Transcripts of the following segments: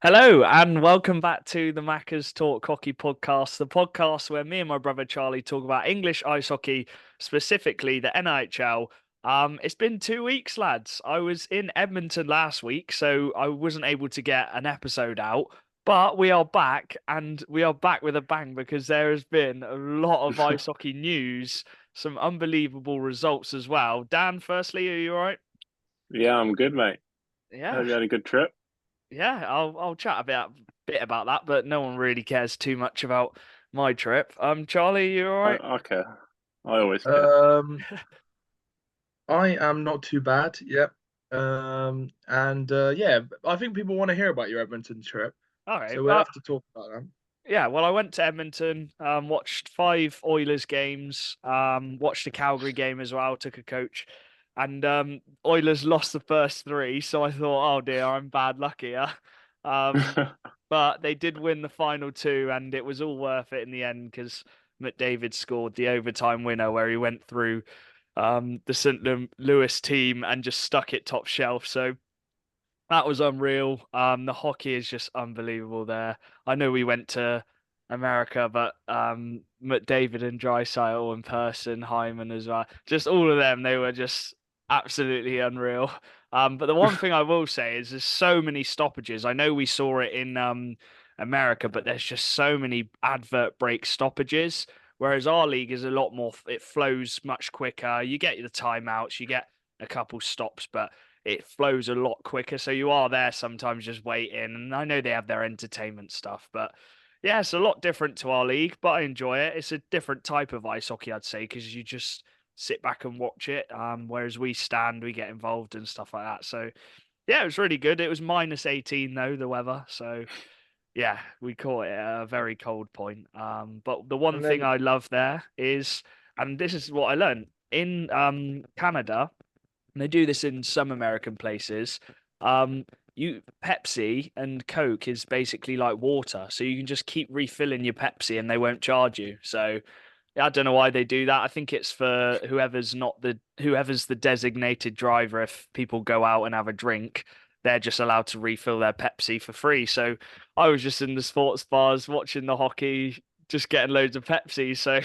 Hello and welcome back to the Macca's Talk Hockey podcast, the podcast where me and my brother Charlie talk about English ice hockey, specifically the NIHL. It's been 2 weeks, lads. I was in Edmonton last week, so I wasn't able to get an episode out, but we are back and we are back with a bang because there has been a lot of ice hockey news, some unbelievable results as well. Dan, firstly, are you all right? Yeah, I'm good, mate. I Yeah. hope you had a good trip. Yeah, I'll chat about bit about that, but no one really cares too much about my trip. Charlie, you all I, right? I care. I always care. Um, I am not too bad. Yep. And yeah, I think people want to hear about your Edmonton trip, All right. so we'll have to talk about that. Yeah. Well, I went to Edmonton, watched five Oilers games, watched the Calgary game as well. Took a coach, and Oilers lost the first three, so I thought, oh dear, I'm bad luck here. Um, but they did win the final two, and it was all worth it in the end because McDavid scored the overtime winner where he went through the Louis team and just stuck it top shelf. So that was unreal. The hockey is just unbelievable there. I know we went to America, but McDavid and Draisaitl in person, Hyman as well, just all of them, they were just absolutely unreal. But the one thing I will say is there's so many stoppages. I know we saw it in America, but there's just so many advert break stoppages. Whereas our league is a lot more, it flows much quicker. You get the timeouts, you get a couple stops, but it flows a lot quicker. So you are there sometimes just waiting. And I know they have their entertainment stuff, but yeah, it's a lot different to our league, but I enjoy it. It's a different type of ice hockey, I'd say, because you just sit back and watch it. Whereas we stand, we get involved and stuff like that. So yeah, it was really good. It was minus 18 though, the weather. So yeah, we caught it at a very cold point. But the one And thing then I love there is, and this is what I learned in Canada, and they do this in some American places. You Pepsi and Coke is basically like water, so you can just keep refilling your Pepsi and they won't charge you. So yeah, I don't know why they do that. I think it's for whoever's the designated driver. If people go out and have a drink, they're just allowed to refill their Pepsi for free. So I was just in the sports bars watching the hockey, just getting loads of Pepsi. So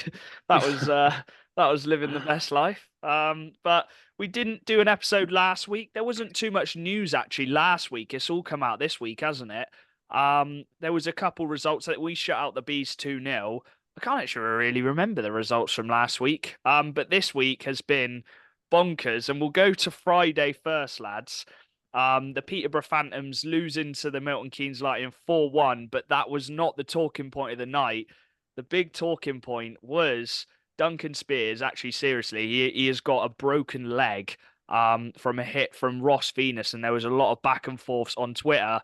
that was uh that was living the best life. But we didn't do an episode last week. There wasn't too much news actually last week. It's all come out this week, hasn't it? There was a couple results that we shut out the Bees 2-0. I can't actually really remember the results from last week. But this week has been bonkers, and we'll go to Friday first, lads. The Peterborough Phantoms losing to the Milton Keynes Lightning 4-1, but that was not the talking point of the night. The big talking point was Duncan Spears. Actually, seriously, he has got a broken leg from a hit from Ross Venus, and there was a lot of back and forths on Twitter.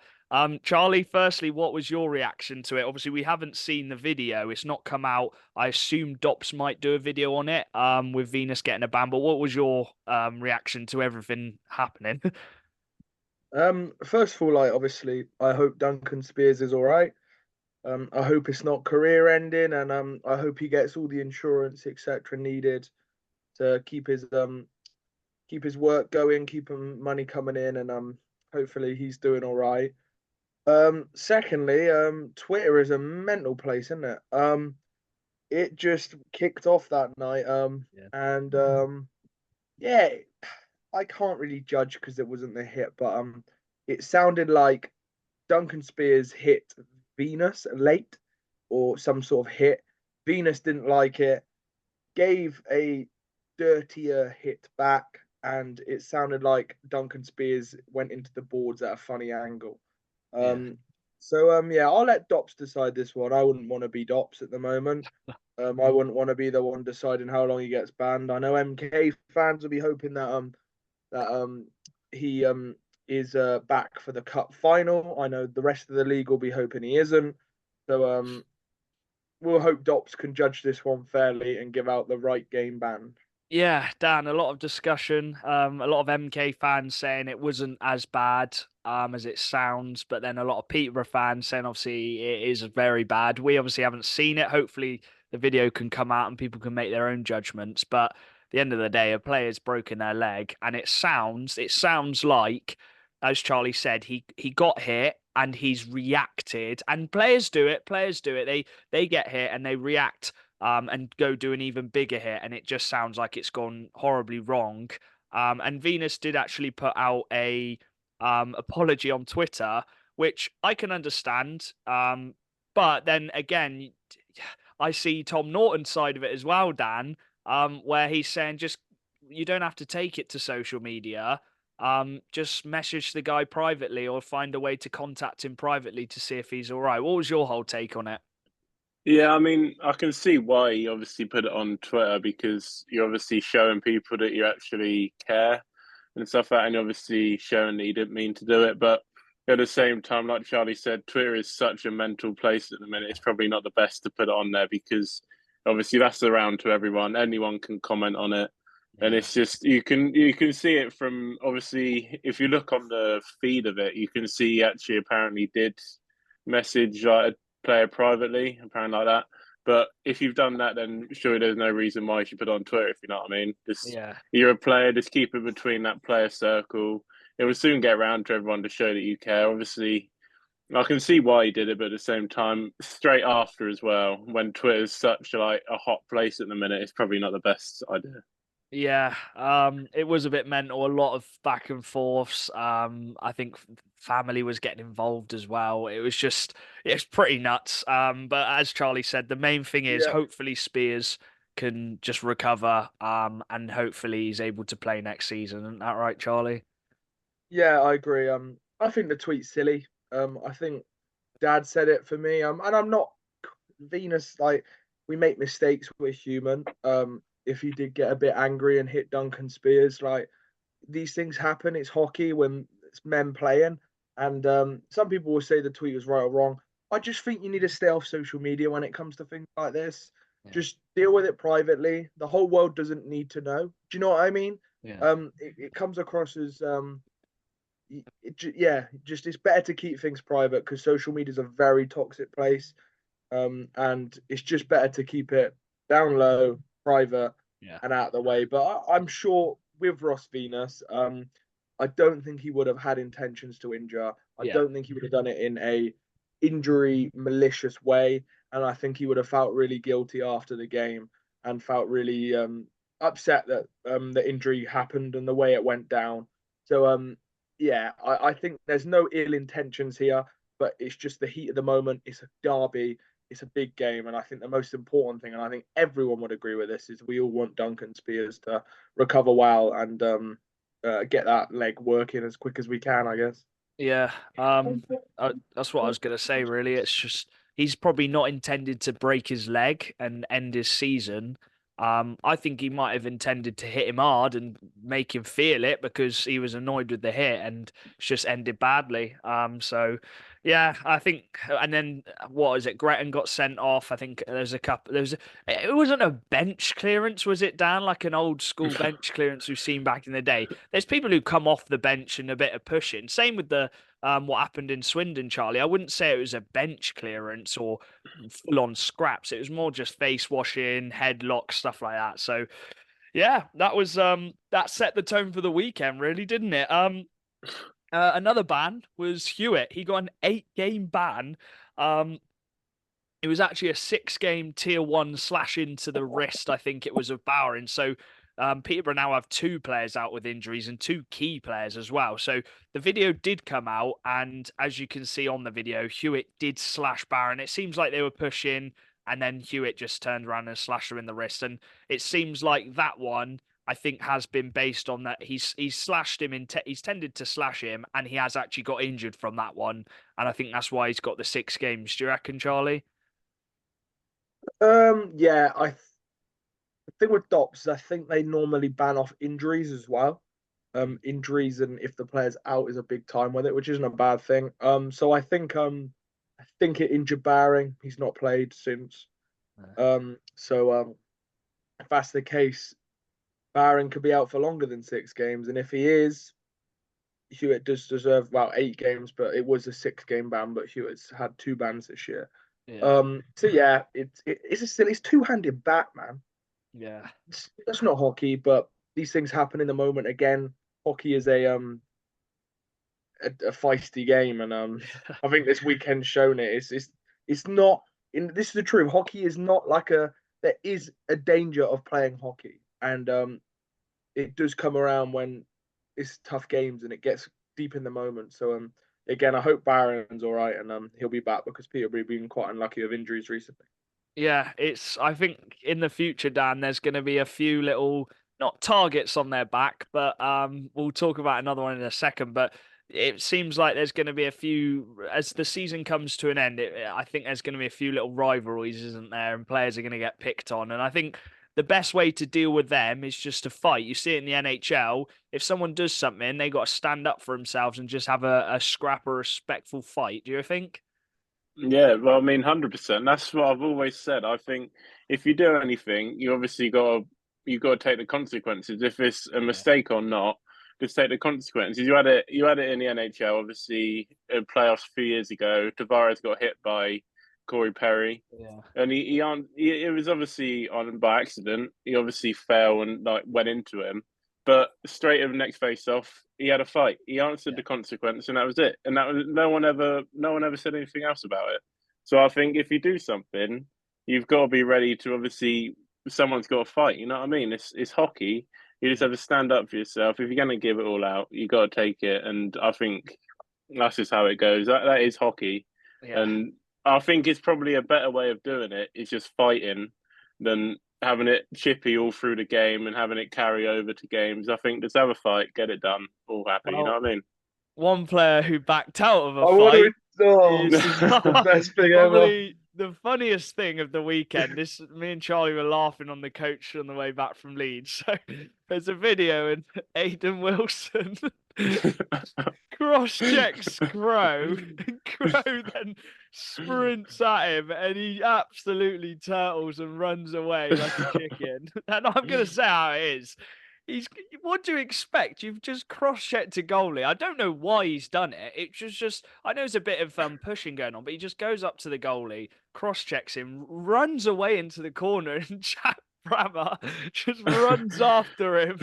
Charlie, firstly, what was your reaction to it? Obviously, we haven't seen the video. It's not come out. I assume Dops might do a video on it, with Venus getting a ban. But what was your reaction to everything happening? first of all, like obviously, I hope Duncan Spears is all right. I hope it's not career ending, and I hope he gets all the insurance etc. needed to keep his work going, keep him money coming in, and hopefully he's doing all right. Secondly, Twitter is a mental place, isn't it? It just kicked off that night. Yeah. And yeah, I can't really judge because it wasn't the hit, but it sounded like Duncan Spears hit Venus late or some sort of hit. Venus didn't like it, gave a dirtier hit back, and it sounded like Duncan Spears went into the boards at a funny angle. Yeah. Um, yeah, I'll let Dops decide this one. I wouldn't want to be Dops at the moment. I wouldn't want to be the one deciding how long he gets banned. I know MK fans will be hoping that he is back for the cup final. I know the rest of the league will be hoping he isn't. So we'll hope Dops can judge this one fairly and give out the right game ban. Yeah, Dan, a lot of discussion. A lot of MK fans saying it wasn't as bad as it sounds, but then a lot of Peterborough fans saying obviously it is very bad. We obviously haven't seen it. Hopefully the video can come out and people can make their own judgments. But at the end of the day, a player's broken their leg, and it sounds like, as Charlie said, he got hit. and he's reacted. And players do it. They get hit and they react and go do an even bigger hit, and it just sounds like it's gone horribly wrong. And Venus did actually put out a apology on Twitter, which I can understand. But then again, I see Tom Norton's side of it as well, Dan, where he's saying just you don't have to take it to social media. Just message the guy privately or find a way to contact him privately to see if he's all right. What was your whole take on it? Yeah, I mean, I can see why you obviously put it on Twitter, because you're obviously showing people that you actually care and stuff like that, and obviously showing that you didn't mean to do it. But at the same time, like Charlie said, Twitter is such a mental place at the minute. It's probably not the best to put it on there, because obviously that's around to everyone. Anyone can comment on it. And it's just you can see it from, obviously, if you look on the feed of it, you can see he actually apparently did message like a player privately, apparently like that. But if you've done that, then surely there's no reason why you should put it on Twitter, if you know what I mean. Just you're a player, just keep it between that player circle. It will soon get around to everyone to show that you care. Obviously, I can see why he did it, but at the same time, straight after as well, when Twitter's such like a hot place at the minute, it's probably not the best idea. Yeah, it was a bit mental, a lot of back and forths. I think family was getting involved as well. It's pretty nuts. But as Charlie said, the main thing is hopefully Spears can just recover, and hopefully he's able to play next season. Isn't that right, Charlie? Yeah, I agree. I think the tweet's silly. I think Dad said it for me. And I'm not Venus. Like, we make mistakes. We're human. If he did get a bit angry and hit Duncan Spears, like, these things happen. It's hockey when it's men playing. And some people will say the tweet was right or wrong. I just think you need to stay off social media when it comes to things like this. Yeah. Just deal with it privately. The whole world doesn't need to know. Do you know what I mean? Yeah. It comes across as just it's better to keep things private, because social media is a very toxic place. And it's just better to keep it down low, private, and out of the way. But I'm sure with Ross Venus, I don't think he would have had intentions to injure. I don't think he would have done it in a injury malicious way. And I think he would have felt really guilty after the game and felt really upset that the injury happened and the way it went down. So I think there's no ill intentions here, but it's just the heat of the moment. It's a derby. It's a big game, and I think the most important thing, and I think everyone would agree with this, is we all want Duncan Spears to recover well and get that leg working as quick as we can, I guess. Yeah, that's what I was going to say, really. It's just he's probably not intended to break his leg and end his season. I think he might have intended to hit him hard and make him feel it because he was annoyed with the hit, and it's just ended badly. So yeah, I think, and then what is it? Gretton got sent off. I think there's a couple. It wasn't a bench clearance, was it, Dan? Like an old school bench clearance we've seen back in the day. There's people who come off the bench and a bit of pushing. Same with the what happened in Swindon, Charlie. I wouldn't say it was a bench clearance or full on scraps. It was more just face washing, headlock, stuff like that. So yeah, that was that set the tone for the weekend, really, didn't it? Another ban was Hewitt. He got an 8-game ban. It was actually a 6-game tier 1 slash into the wrist, I think it was, of Bowering. So Peterborough now have 2 players out with injuries and 2 key players as well. So the video did come out, and as you can see on the video, Hewitt did slash Bowering. It seems like they were pushing, and then Hewitt just turned around and slashed him in the wrist. And it seems like that one, I think, has been based on that he's slashed him he's tended to slash him, and he has actually got injured from that one. And I think that's why he's got the 6 games. Do you reckon, Charlie? Yeah, the thing with DOPS is I think they normally ban off injuries as well. Injuries, and if the player's out, is a big time with it, which isn't a bad thing. So I think it injured Bowering. He's not played since. So if that's the case, Bowering could be out for longer than 6 games, and if he is, Hewitt does deserve about 8 games. But it was a 6-game ban, but Hewitt's had 2 bans this year. Yeah. So yeah, it's two-handed bat, man. Yeah, that's not hockey, but these things happen in the moment. Again, hockey is a a feisty game, and I think this weekend's shown it. It's not. This is the truth. Hockey is not like a. There is a danger of playing hockey, and it does come around when it's tough games and it gets deep in the moment. So again, I hope Barron's all right and he'll be back because Peterborough's been quite unlucky with injuries recently. Yeah, I think in the future, Dan, there's going to be a few little, not targets on their back, but we'll talk about another one in a second. But it seems like there's going to be a few, as the season comes to an end, I think there's going to be a few little rivalries, isn't there? And players are going to get picked on. And I think the best way to deal with them is just to fight. You see it in the NHL. If someone does something, they got to stand up for themselves and just have a scrap or respectful fight. Do you think? Yeah, well, I mean, 100%. That's what I've always said. I think if you do anything, you got to take the consequences. If it's a mistake or not, just take the consequences. You had it in the NHL. Obviously, in playoffs a few years ago, Tavares got hit by Corey Perry, and it was obviously on by accident. He obviously fell and went into him. But straight in the next face-off, he had a fight. He answered the consequence, and that was it. And that was no one ever said anything else about it. So I think if you do something, you've got to be ready to obviously someone's got to fight. You know what I mean? It's hockey. You just have to stand up for yourself. If you're going to give it all out, you got to take it. And I think that's just how it goes. That is hockey, and I think it's probably a better way of doing it. Is just fighting than having it chippy all through the game and having it carry over to games. I think just have a fight, get it done, all happy. You know what I mean? One player who backed out of a fight is the best thing probably the funniest thing of the weekend. Me and Charlie were laughing on the coach on the way back from Leeds. So there's a video and Aidan Wilson cross-checks Crow, and Crow then sprints at him, and he absolutely turtles and runs away like a chicken. And I'm going to say how it is. What do you expect? You've just cross-checked a goalie. I don't know why he's done it. It's just I know there's a bit of pushing going on, but he just goes up to the goalie, cross-checks him, runs away into the corner, and Jack Brammer just runs after him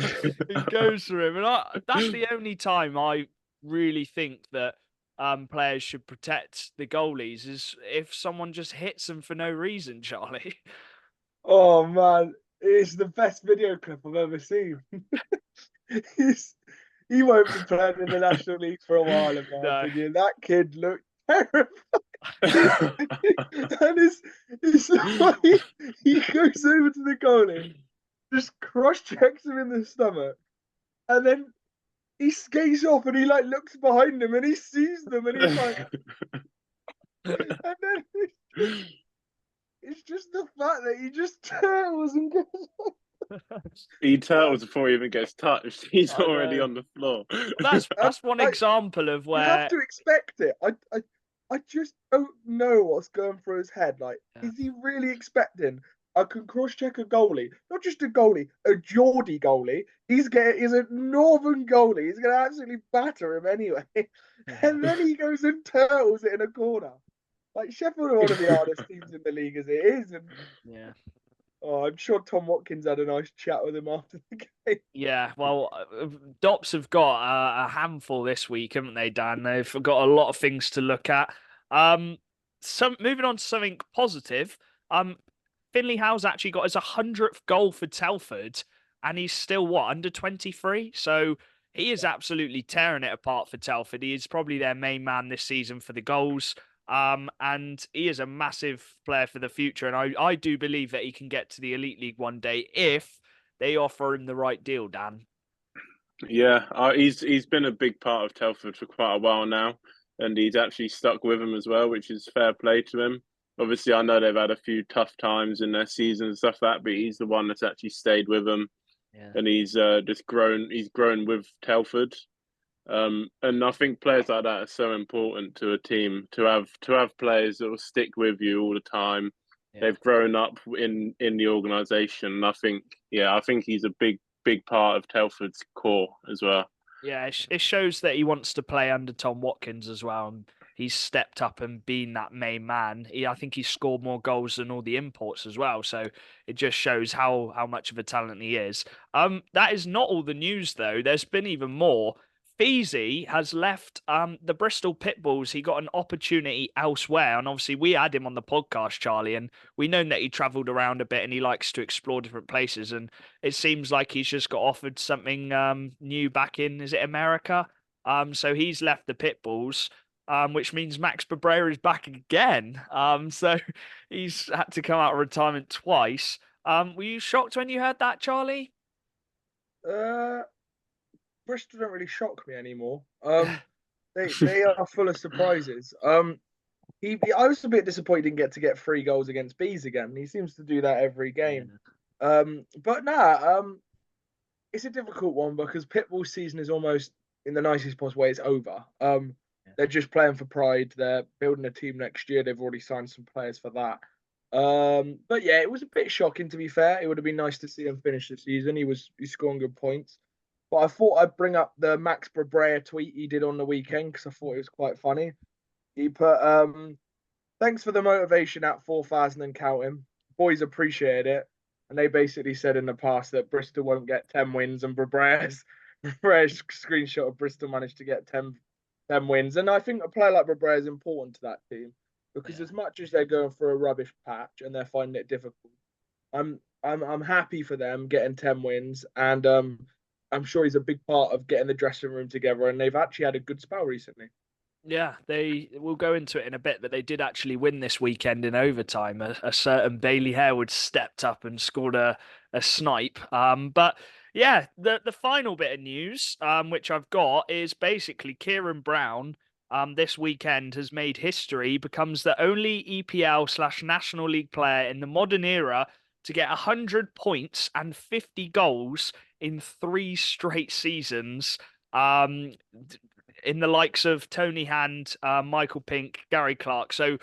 and goes for him. And that's the only time I really think that players should protect the goalies is if someone just hits them for no reason, Charlie. Oh man, it's the best video clip I've ever seen. He won't be playing in the National League for a while, in my opinion. That kid looked terrified. And it's like he goes over to the goalie, just cross-checks him in the stomach, and then he skates off and he looks behind him and he sees them and he's like, and then it's just the fact that he just turtles and goes. He turtles before he even gets touched. He's already on the floor. That's one example of where you have to expect it. I just don't know what's going through his head. Is he really expecting I can cross-check a goalie, not just a goalie, a Geordie goalie. He's a northern goalie. He's going to absolutely batter him anyway. And then he goes and turtles it in a corner. Sheffield are one of the hardest teams in the league as it is. And I'm sure Tom Watkins had a nice chat with him after the game. Yeah, well, Dops have got a handful this week, haven't they, Dan? They've got a lot of things to look at. Moving on to something positive. Finley Howe's actually got his 100th goal for Telford, and he's still, under 23? So he is absolutely tearing it apart for Telford. He is probably their main man this season for the goals. And he is a massive player for the future. And I do believe that he can get to the Elite League one day if they offer him the right deal, Dan. Yeah, he's been a big part of Telford for quite a while now. And he's actually stuck with him as well, which is fair play to him. Obviously, I know they've had a few tough times in their season and stuff like that, but he's the one that's actually stayed with them. Yeah. And he's just grown. He's grown with Telford. And I think players like that are so important to a team to have players that will stick with you all the time. Yeah. They've grown up in the organisation. I think he's a big part of Telford's core as well. Yeah, it shows that he wants to play under Tom Watkins as well. And he's stepped up and been that main man. I think he's scored more goals than all the imports as well. So it just shows how much of a talent he is. That is not all the news, though. There's been even more. Feezy has left the Bristol Pitbulls. He got an opportunity elsewhere, and obviously we had him on the podcast, Charlie, and we known that he travelled around a bit and he likes to explore different places. And it seems like he's just got offered something new back in, is it America? So he's left the Pitbulls, which means Max Cabrera is back again. So he's had to come out of retirement twice. Were you shocked when you heard that, Charlie? Bristol don't really shock me anymore. They are full of surprises. I was a bit disappointed he didn't get 3 goals against Bees again. He seems to do that every game. But it's a difficult one because Pitbull's season is almost, in the nicest possible way, it's over. They're just playing for pride. They're building a team next year. They've already signed some players for that. But yeah, it was a bit shocking, to be fair. It would have been nice to see him finish the season. He's scoring good points. But I thought I'd bring up the Max Cabrera tweet he did on the weekend because I thought it was quite funny. He put, thanks for the motivation at 4,000 and counting. Boys appreciate it. And they basically said in the past that Bristol won't get 10 wins, and Cabrera's screenshot of Bristol managed to get 10 wins. And I think a player like Cabrera is important to that team because as much as they're going through a rubbish patch and they're finding it difficult, I'm happy for them getting 10 wins, and I'm sure he's a big part of getting the dressing room together, and they've actually had a good spell recently. Yeah, we'll go into it in a bit, but they did actually win this weekend in overtime. A certain Bailey Harewood stepped up and scored a snipe. But yeah, the final bit of news, which I've got, is basically Kieran Brown this weekend has made history, becomes the only EPL/National League player in the modern era to get 100 points and 50 goals in 3 straight seasons. In the likes of Tony Hand, Michael Pink, Gary Clark. So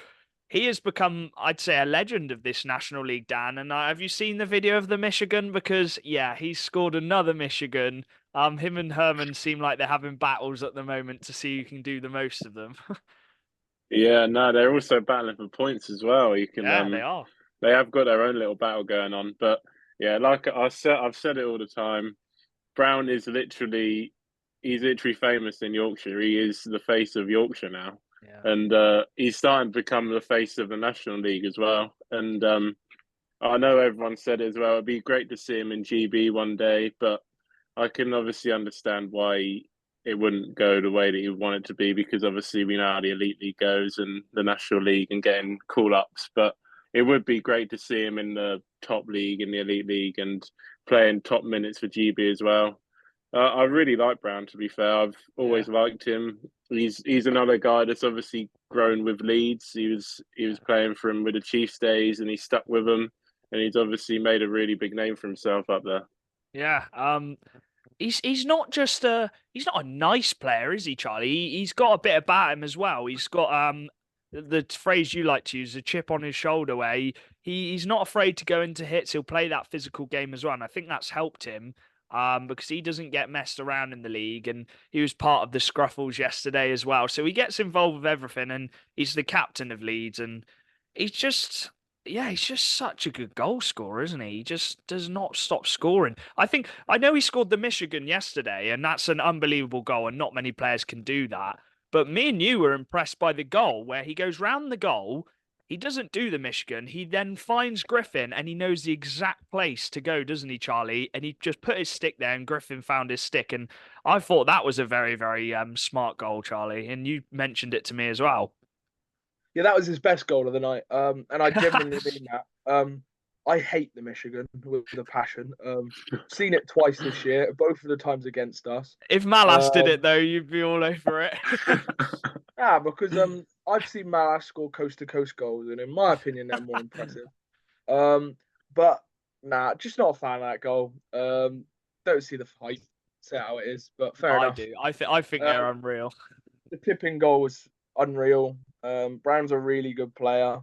he has become, I'd say, a legend of this National League, Dan. And have you seen the video of the Michigan? Because, yeah, he's scored another Michigan. Him and Herman seem like they're having battles at the moment to see who can do the most of them. Yeah, no, they're also battling for points as well. You can, Yeah, they are. They have got their own little battle going on. But yeah, like I've said it all the time. Brown is literally, he's literally famous in Yorkshire. He is the face of Yorkshire now, and he's starting to become the face of the National League as well. And I know everyone said it as well. It'd be great to see him in GB one day, but I can obviously understand why it wouldn't go the way that he would want it to be, because obviously we know how the Elite League goes and the National League and getting call-ups. But it would be great to see him in the top league, in the Elite League, and playing top minutes for GB as well. I really like Brown, to be fair. I've always liked him. He's another guy that's obviously grown with Leeds. He was playing for him with the Chiefs days, and he stuck with them, and he's obviously made a really big name for himself up there. Yeah. He's not just he's not a nice player, is he, Charlie? He's got a bit about him as well. He's got the phrase you like to use, a chip on his shoulder, where he's not afraid to go into hits. He'll play that physical game as well, and I think that's helped him. Because he doesn't get messed around in the league, and he was part of the scruffles yesterday as well. So he gets involved with everything, and he's the captain of Leeds, and he's just such a good goal scorer, isn't he? He just does not stop scoring. I know he scored the Michigan yesterday, and that's an unbelievable goal, and not many players can do that. But me and you were impressed by the goal where he goes round the goal. He doesn't do the Michigan. He then finds Griffin, and he knows the exact place to go, doesn't he, Charlie? And he just put his stick there, and Griffin found his stick. And I thought that was a very, very smart goal, Charlie. And you mentioned it to me as well. Yeah, that was his best goal of the night. And I genuinely mean that. I hate the Michigan with a passion. Seen it twice this year, both of the times against us. If Malas did it, though, you'd be all over it. Because I've seen Malas score coast-to-coast goals, and in my opinion, they're more impressive. But just not a fan of that goal. Don't see the fight. Say how it is, but fair enough. I do. I think they're unreal. The tipping goal was unreal. Brown's a really good player.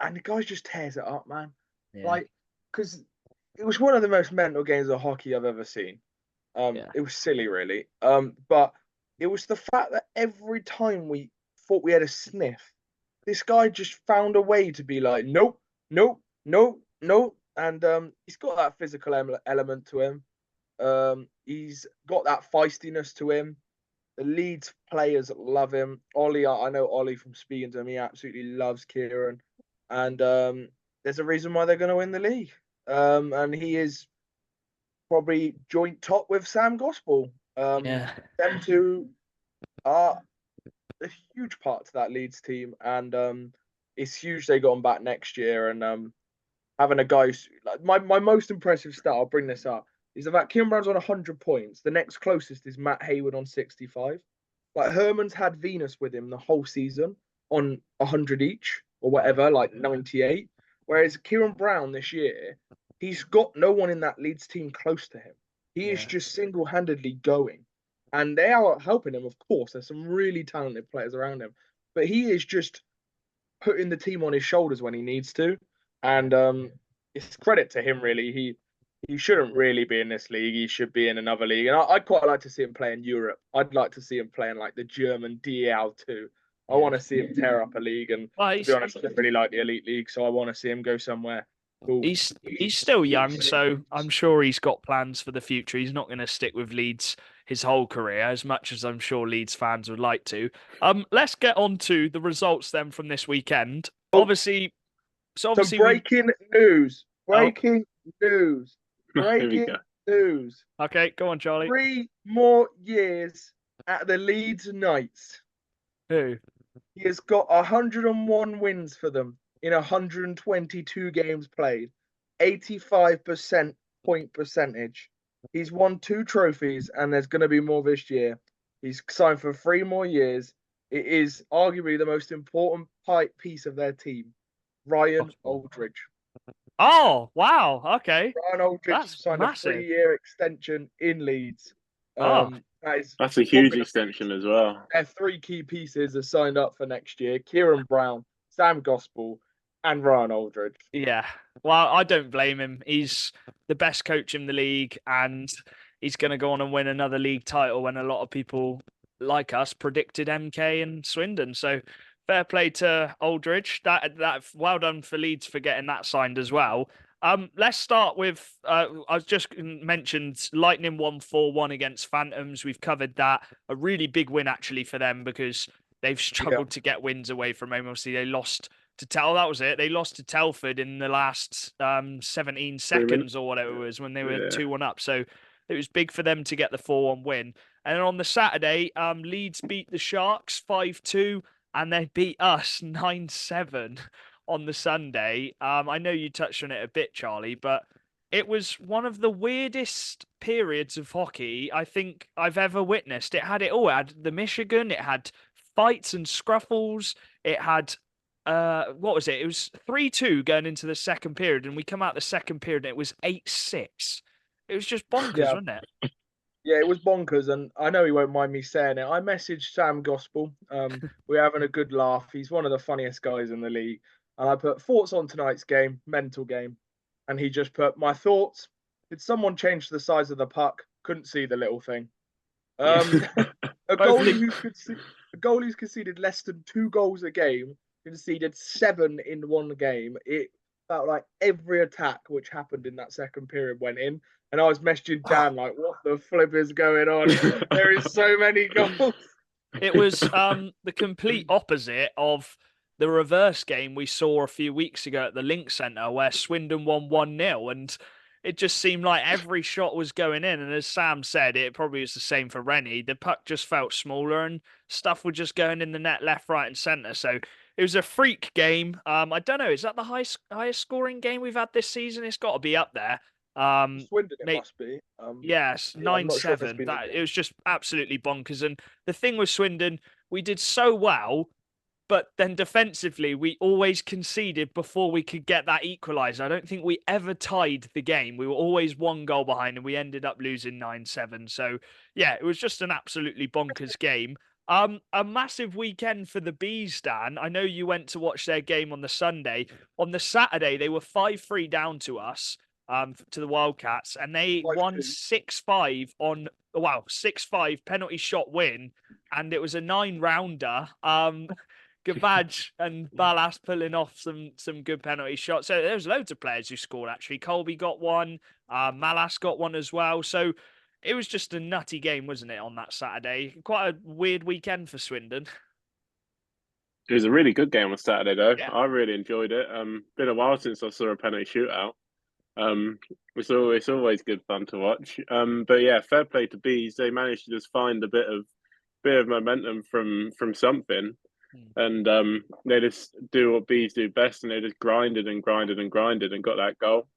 And the guy just tears it up, man. Yeah. Like, because it was one of the most mental games of hockey I've ever seen. It was silly, really. But it was the fact that every time we thought we had a sniff, this guy just found a way to be like, nope, nope, nope, nope. And he's got that physical element to him. He's got that feistiness to him. The Leeds players love him. Ollie, I know Ollie from speaking to him. He absolutely loves Kieran, and there's a reason why they're going to win the league. And he is probably joint top with Sam Gospel. Yeah. Them two are a huge part to that Leeds team, and it's huge they got him back next year. And having a guy, like my most impressive stat, I'll bring this up, is the fact Kieran Brown's on 100 points. The next closest is Matt Hayward on 65. Like Herman's had Venus with him the whole season on 100 each or whatever, like 98. Whereas Kieran Brown this year, he's got no one in that Leeds team close to him. He is just single-handedly going. And they are helping him, of course. There's some really talented players around him. But he is just putting the team on his shoulders when he needs to. And it's credit to him, really. He shouldn't really be in this league. He should be in another league. And I'd quite like to see him play in Europe. I'd like to see him play in like the German DEL too. I want to see him tear up a league. And to be honest, I don't really like the Elite League, so I want to see him go somewhere cool. He's still young, so I'm sure he's got plans for the future. He's not going to stick with Leeds his whole career, as much as I'm sure Leeds fans would like to. Let's get on to the results then from this weekend. Obviously, breaking news. Breaking news. Okay, go on, Charlie. 3 more years at the Leeds Knights. Who? He has got 101 wins for them in 122 games played, 85% point percentage. He's won 2 trophies, and there's going to be more this year. He's signed for 3 more years. It is arguably the most important piece of their team, Ryan Aldridge. Oh, wow. Okay. Ryan Aldridge signed massive. a 3-year extension in Leeds. That's a huge extension as well. Their 3 key pieces are signed up for next year: Kieran Brown, Sam Gospel, and Ryan Aldridge. Yeah. Well, I don't blame him. He's the best coach in the league, and he's going to go on and win another league title when a lot of people like us predicted MK and Swindon. So fair play to Aldridge. That well done for Leeds for getting that signed as well. Let's start with I just mentioned Lightning won 4-1 against Phantoms. We've covered that. A really big win actually for them because they've struggled to get wins away from home. Obviously, they lost to that was it. They lost to Telford in the last 17 seconds or whatever it was when they were 2-1 up. So it was big for them to get the 4-1 win. And then on the Saturday, Leeds beat the Sharks 5-2, and they beat us 9-7 on the Sunday. I know you touched on it a bit, Charlie, but it was one of the weirdest periods of hockey I think I've ever witnessed. It had it all. It had the Michigan. It had fights and scruffles. It had what was it? It was 3-2 going into the second period, and we come out the second period and it was 8-6. It was just bonkers, wasn't it? Yeah, it was bonkers, and I know he won't mind me saying it. I messaged Sam Gospel. We're having a good laugh. He's one of the funniest guys in the league. And I put thoughts on tonight's game, mental game. And he just put, my thoughts: did someone change the size of the puck? Couldn't see the little thing. A goalie who's conceded less than 2 goals a game, conceded 7 in one game. It felt like every attack which happened in that second period went in. And I was messaging Dan like, what the flip is going on? There is so many goals. It was the complete opposite of the reverse game we saw a few weeks ago at the Link Centre where Swindon won 1-0, and it just seemed like every shot was going in. And as Sam said, it probably was the same for Rennie. The puck just felt smaller and stuff was just going in the net left, right and centre. So it was a freak game. I don't know, is that the highest scoring game we've had this season? It's got to be up there. Swindon, it must be. Yes, 9-7. It was just absolutely bonkers. And the thing with Swindon, we did so well, but then defensively, we always conceded before we could get that equaliser. I don't think we ever tied the game. We were always 1 goal behind, and we ended up losing 9-7. So, yeah, it was just an absolutely bonkers game. A massive weekend for the Bees, Dan. I know you went to watch their game on the Sunday. On the Saturday, they were 5-3 down to us, to the Wildcats, and they won 6-5 on, 6-5 penalty shot win, and it was a 9-rounder. Gabadge and Ballas pulling off some good penalty shots. So there was loads of players who scored, actually. Colby got one. Malas got one as well. So it was just a nutty game, wasn't it, on that Saturday? Quite a weird weekend for Swindon. It was a really good game on Saturday, though. Yeah. I really enjoyed it. Been a while since I saw a penalty shootout. It's always good fun to watch. But yeah, fair play to Bees. They managed to just find a bit of momentum from something, and they just do what Bees do best, and they just grinded and grinded and grinded and got that goal.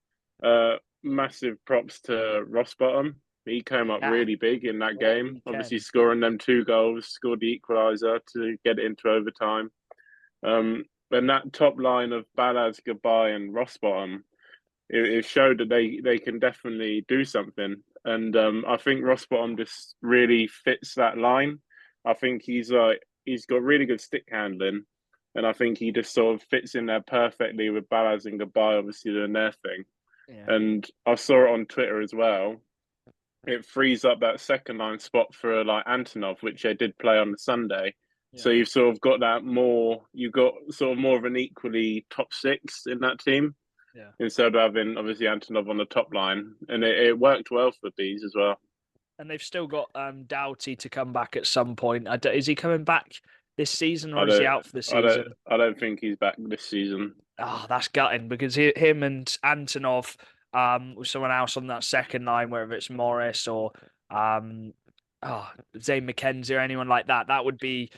Massive props to Rossbottom. He came up really big in that game. Obviously, scoring them 2 goals, scored the equaliser to get it into overtime. And that top line of Ballas, Goodbye, and Rossbottom, it showed that they can definitely do something. And I think Rossbottom just really fits that line. I think he's got really good stick handling, and I think he just sort of fits in there perfectly with Ballas and Goodbye, obviously doing their thing. Yeah. And I saw it on Twitter as well. It frees up that second line spot for like Antonov, which they did play on the Sunday. Yeah. So you've sort of got that you've got sort of more of an equally top 6 in that team. Yeah. Instead of having obviously Antonov on the top line. And it worked well for Bees as well. And they've still got Doughty to come back at some point. Is he coming back this season, or is he out for the season? I don't think he's back this season. Oh, that's gutting, because him and Antonov, with someone else on that second line, whether it's Morris or Zane McKenzie or anyone like that, that would be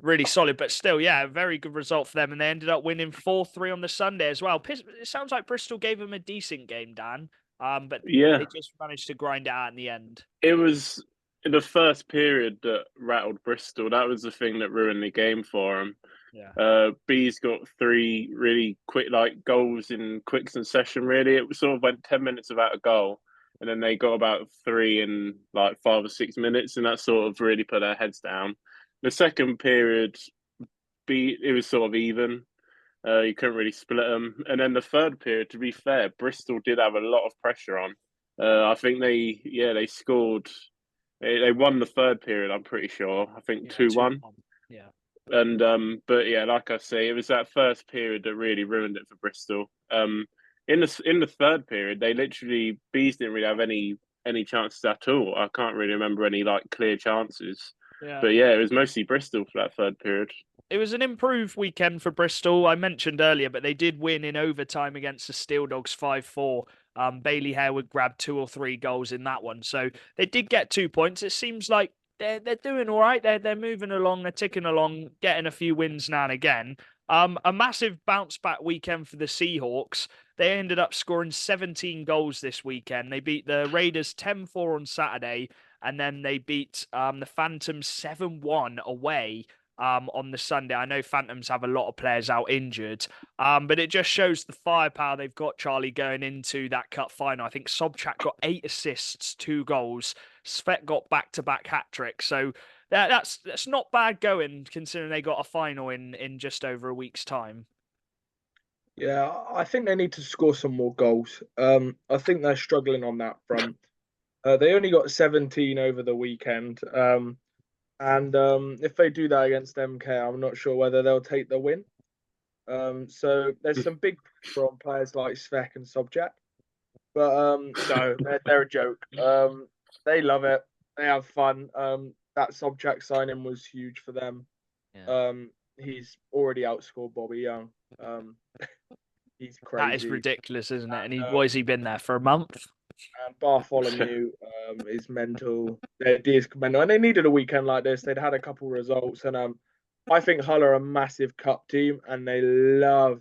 really solid. But still, yeah, a very good result for them. And they ended up winning 4-3 on the Sunday as well. It sounds like Bristol gave them a decent game, Dan. But yeah, they just managed to grind it out in the end. It was in the first period that rattled Bristol. That was the thing that ruined the game for them. Yeah. Bees got 3 really quick goals in quick succession. Really, it sort of went 10 minutes without a goal, and then they got about 3 in 5 or 6 minutes, and that sort of really put their heads down. The second period, it was sort of even. You couldn't really split them, and then the third period, to be fair, Bristol did have a lot of pressure on. I think they scored. They won the third period. I'm pretty sure. I think 2-1. Yeah. And but yeah, like I say, it was that first period that really ruined it for Bristol. In the third period, Bees didn't really have any chances at all. I can't really remember any clear chances. Yeah. But yeah, it was mostly Bristol for that third period. It was an improved weekend for Bristol. I mentioned earlier, but they did win in overtime against the Steel Dogs 5-4. Bailey Harewood grabbed 2 or 3 goals in that one, so they did get 2 points. It seems like they're doing all right. They're moving along. They're ticking along, getting a few wins now and again. A massive bounce back weekend for the Seahawks. They ended up scoring 17 goals this weekend. They beat the Raiders 10-4 on Saturday, and then they beat the Phantoms 7-1 away on the Sunday. I know Phantoms have a lot of players out injured, but it just shows the firepower they've got, Charlie, going into that cup final. I think Sobchak got 8 assists, 2 goals. Svet got back-to-back hat-tricks. So that's not bad going, considering they got a final in just over a week's time. Yeah, I think they need to score some more goals. I think they're struggling on that front. They only got 17 over the weekend. And if they do that against MK, I'm not sure whether they'll take the win. So there's some big pressure on players like Svek and Sobchak. But no, they're a joke. They love it. They have fun. That Sobchak signing was huge for them. Yeah. He's already outscored Bobby Young. He's crazy. That is ridiculous, isn't it? And what has he been there for a month? And Bartholomew is mental. They're mental, and they needed a weekend like this. They'd had a couple results, and I think Hull are a massive cup team, and they love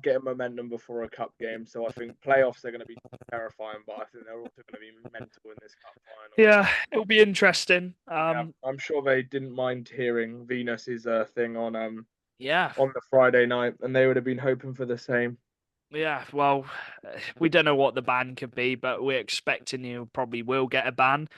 getting momentum before a cup game. So I think playoffs are going to be terrifying, but I think they're also going to be mental in this cup final. Yeah, it'll be interesting. I'm sure they didn't mind hearing Venus's thing on on the Friday night, and they would have been hoping for the same. Yeah, well, we don't know what the ban could be, but we're expecting you probably will get a ban.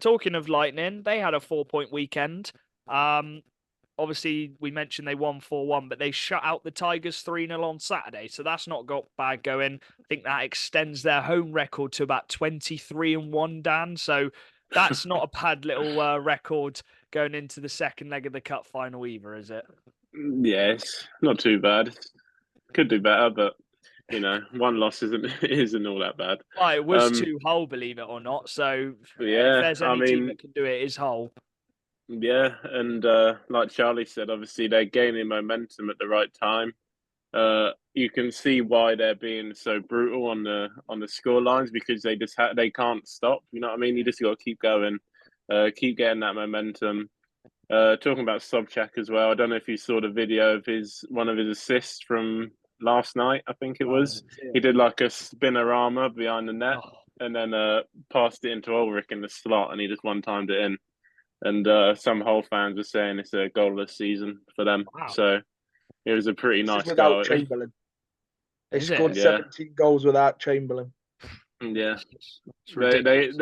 Talking of Lightning, they had a 4-point weekend. Obviously, we mentioned they won 4-1, but they shut out the Tigers 3-0 on Saturday, so that's not got bad going. I think that extends their home record to about 23-1, Dan. So that's not a bad little record going into the second leg of the cup final either, is it? Yeah, it's not too bad. Could do better, but one loss isn't all that bad. Well, it was 2 Hull, believe it or not. So if Yeah, there's I any team mean, that can do it, it is Hull. yeah, and like Charlie said, obviously they're gaining momentum at the right time. You can see why they're being so brutal on the score lines, because they can't stop. You know what I mean? You just got to keep going, keep getting that momentum. Talking about Sobchak as well. I don't know if you saw the video of one of his assists from last night. I think it was. He did like a spinorama behind the net, and then passed it into Ulrich in the slot, and he just one-timed it in. And some Hull fans were saying it's a goalless season for them. Wow. So it was a pretty This nice is without goal. Chamberlain. They Is scored it? 17 goals without Chamberlain. Yeah, It's they ridiculous.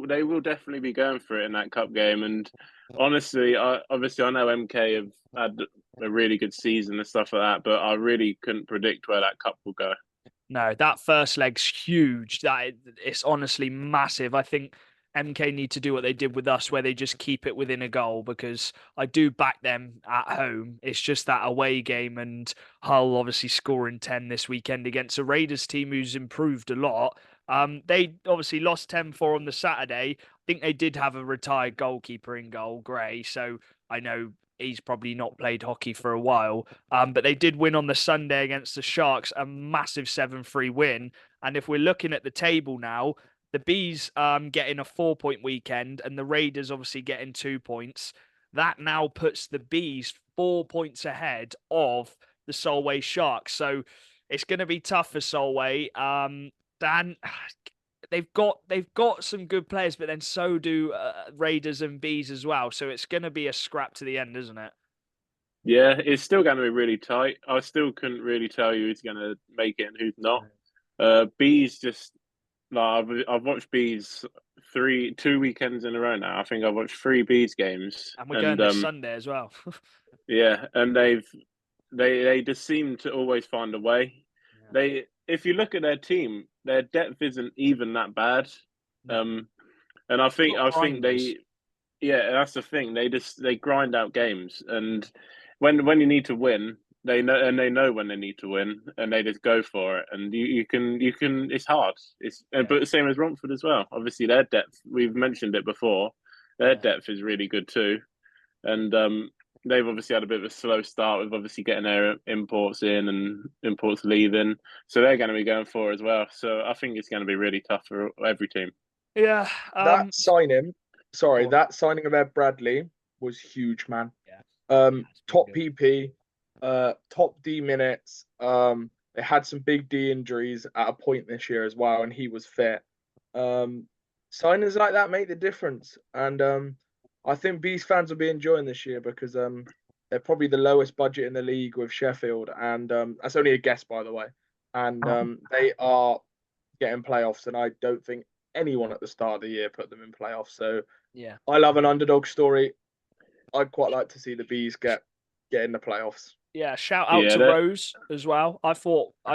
they will definitely be going for it in that cup game. And honestly, I know MK have had a really good season and stuff like that, but I really couldn't predict where that cup will go. No, that first leg's huge. It's honestly massive. I think MK need to do what they did with us, where they just keep it within a goal, because I do back them at home. It's just that away game, and Hull obviously scoring 10 this weekend against a Raiders team who's improved a lot. They obviously lost 10-4 on the Saturday. I think they did have a retired goalkeeper in goal, Gray. So I know he's probably not played hockey for a while. But they did win on the Sunday against the Sharks, a massive 7-3 win. And if we're looking at the table now, the Bees getting a 4-point weekend and the Raiders obviously getting 2 points. That now puts the Bees 4 points ahead of the Solway Sharks. So it's going to be tough for Solway. Dan, they've got some good players, but then so do Raiders and Bees as well. So it's going to be a scrap to the end, isn't it? Yeah, it's still going to be really tight. I still couldn't really tell you who's going to make it and who's not. Bees just like I've watched Bees 2 weekends in a row now. I think I've watched 3 Bees games, And we're going this Sunday as well. yeah, and they just seem to always find a way. Yeah. If you look at their team, their depth isn't even that bad. And I think that's the thing. They grind out games, and when you need to win, they know when they need to win, and they just go for it. And you can. It's hard. But the same as Romford as well. Obviously, their depth. We've mentioned it before. Their depth is really good too, and they've obviously had a bit of a slow start with obviously getting their imports in and imports leaving. So they're going to be going for it as well. So I think it's going to be really tough for every team. Yeah. That signing of Ed Bradley was huge, man. Top PP, top D minutes. They had some big D injuries at a point this year as well, and he was fit. Signings like that make the difference. And I think Bees fans will be enjoying this year, because they're probably the lowest budget in the league with Sheffield, and that's only a guess, by the way. And they are getting playoffs, and I don't think anyone at the start of the year put them in playoffs. So yeah, I love an underdog story. I'd quite like to see the Bees get in the playoffs. Yeah, shout out to Rose as well. I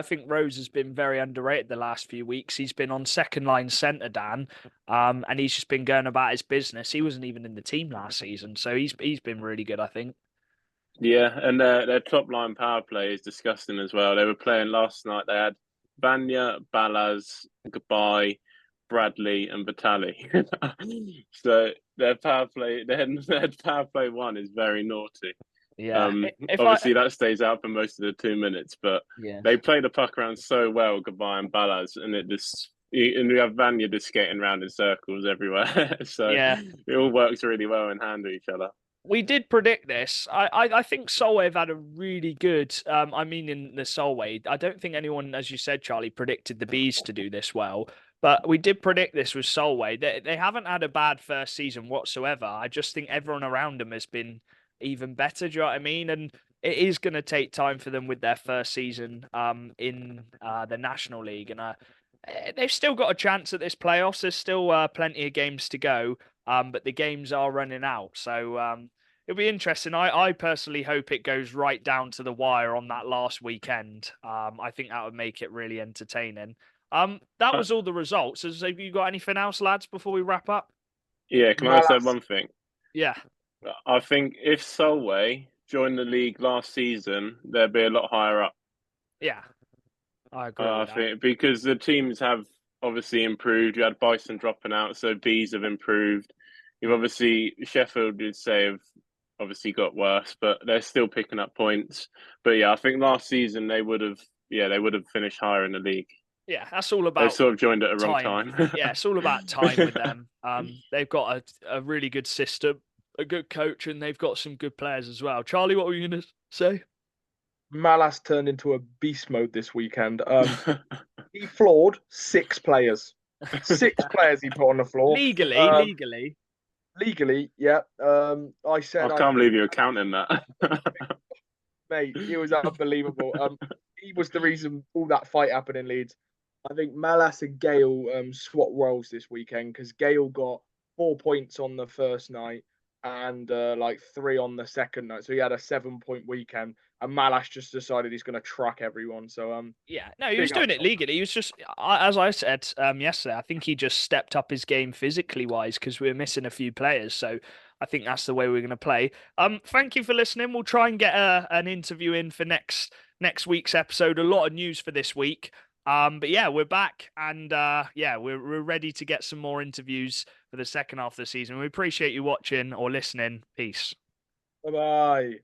think Rose has been very underrated the last few weeks. He's been on second line centre, Dan, and he's just been going about his business. He wasn't even in the team last season, so he's been really good, I think. Yeah, and their top line power play is disgusting as well. They were playing last night. They had Banya, Balaz, Goodbye, Bradley, and Vitali. So their power play, their power play 1 is very naughty. Yeah, obviously that stays out for most of the 2 minutes, but they play the puck around so well, Goodbye and Balaz, and we have Vanya just skating around in circles everywhere. So it all works really well in hand with each other. We did predict this. I think Solway have had a really good. I mean, in the Solway, I don't think anyone, as you said, Charlie, predicted the Bees to do this well. But we did predict this with Solway. They haven't had a bad first season whatsoever. I just think everyone around them has been even better. Do you know what I mean? And it is going to take time for them with their first season in the National League. And they've still got a chance at this playoffs. There's still plenty of games to go. But the games are running out. So it'll be interesting. I personally hope it goes right down to the wire on that last weekend. I think that would make it really entertaining. That was all the results. Have you got anything else, lads, before we wrap up? Yeah, can I say one thing? Yeah. I think if Solway joined the league last season, they'd be a lot higher up. Yeah, I agree I with that. think because the teams have obviously improved. You had Bison dropping out, so Bees have improved. You've obviously Sheffield, you'd say, have obviously got worse, but they're still picking up points. But yeah, I think last season they would have, they would have finished higher in the league. Yeah, that's all They've about sort of joined at the wrong time. time. Yeah, it's all about time with them. They've got a really good system, a good coach, and they've got some good players as well. Charlie, what were you going to say? Malas turned into a beast mode this weekend. He floored 6 players. 6 players he put on the floor. Legally. Legally, yeah. I said I I can't think believe you're counting that. mate, it was unbelievable. He was the reason all that fight happened in Leeds. I think Malas and Gale swapped roles this weekend because Gale got 4 points on the first night and like 3 on the second night. So he had a 7 point weekend, and Malas just decided he's going to truck everyone. So Yeah, no, he was big doing up it Tom. legally. He was just, as I said yesterday, I think he just stepped up his game physically wise because we were missing a few players. So I think that's the way we're going to play. Thank you for listening. We'll try and get an interview in for next week's episode. A lot of news for this week. But yeah, we're back, and yeah, we're ready to get some more interviews for the second half of the season. We appreciate you watching or listening. Peace. Bye bye.